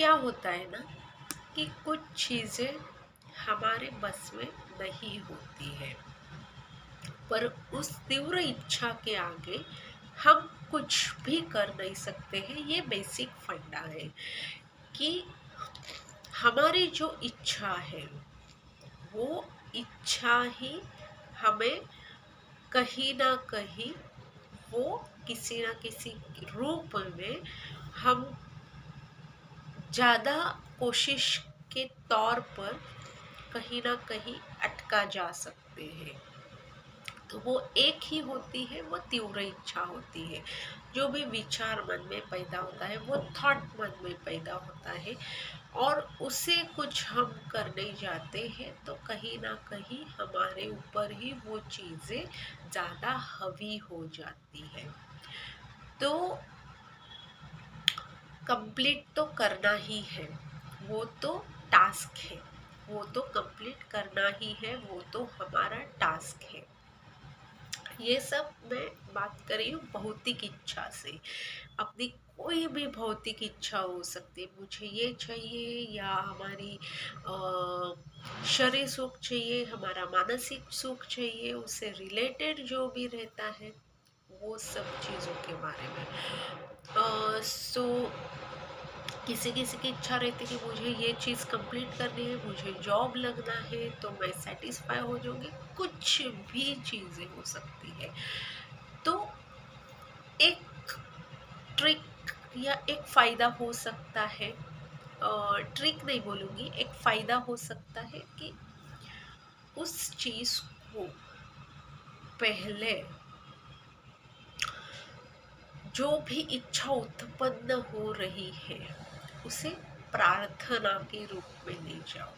क्या होता है ना कि कुछ चीज़ें हमारे बस में नहीं होती है, पर उस तीव्र इच्छा के आगे हम कुछ भी कर नहीं सकते हैं। ये बेसिक फंडा है कि हमारी जो इच्छा है वो इच्छा ही हमें कहीं ना कहीं, वो किसी ना किसी रूप में हम ज़्यादा कोशिश के तौर पर कहीं ना कहीं अटका जा सकते हैं। तो वो एक ही होती है, वो तीव्र इच्छा होती है। जो भी विचार मन में पैदा होता है वो थॉट मन में पैदा होता है, और उसे कुछ हम करने जाते हैं तो कहीं ना कहीं हमारे ऊपर ही वो चीज़ें ज़्यादा हावी हो जाती है। तो कंप्लीट तो करना ही है, वो तो टास्क है, वो तो कंप्लीट करना ही है, वो तो हमारा टास्क है। ये सब मैं बात कर रही हूँ भौतिक इच्छा से। अपनी कोई भी भौतिक इच्छा हो सकती है, मुझे ये चाहिए या हमारी शरीर सुख चाहिए, हमारा मानसिक सुख चाहिए, उससे रिलेटेड जो भी रहता है वो सब चीज़ों के बारे में। सो किसी किसी की इच्छा रहती है कि मुझे ये चीज़ कंप्लीट करनी है, मुझे जॉब लगना है तो मैं सेटिस्फाई हो जाऊंगी। कुछ भी चीज़ें हो सकती है। तो एक ट्रिक या एक फ़ायदा हो सकता है, ट्रिक नहीं बोलूँगी, एक फ़ायदा हो सकता है कि उस चीज़ को पहले, जो भी इच्छा उत्पन्न हो रही है उसे प्रार्थना के रूप में ले जाओ।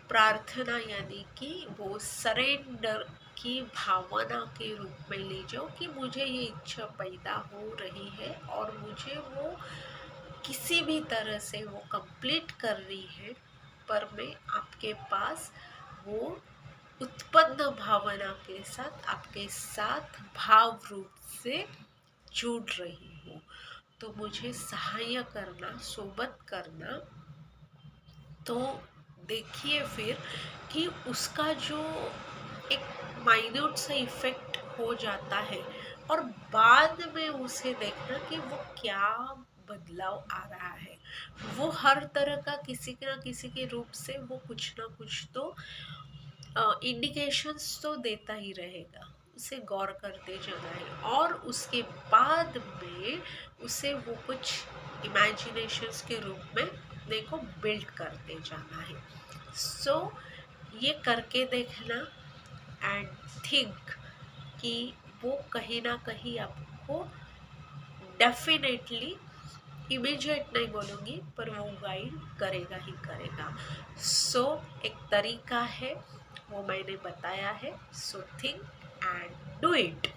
प्रार्थना यानी कि वो सरेंडर की भावना के रूप में ले जाओ कि मुझे ये इच्छा पैदा हो रही है और मुझे वो किसी भी तरह से वो कंप्लीट कर रही है, पर मैं आपके पास वो उत्पन्न भावना के साथ आपके साथ भाव रूप से जुड़ रही हूँ। तो मुझे सहाय करना, सोबत करना। तो देखिए फिर कि उसका जो एक माइन्यूट सा इफेक्ट हो जाता है, और बाद में उसे देखना कि वो क्या बदलाव आ रहा है। वो हर तरह का किसी न किसी के रूप से वो कुछ ना कुछ तो इंडिकेशंस तो देता ही रहेगा। उसे गौर करते जाना है, और उसके बाद में उसे वो कुछ इमेजिनेशंस के रूप में अपने को बिल्ड करते जाना है। सो ये करके देखना एंड थिंक कि वो कहीं ना कहीं आपको डेफिनेटली, इमीडिएट नहीं बोलूँगी, पर वो गाइड करेगा ही करेगा। सो एक तरीका है, वो मैंने बताया है। So think and do it.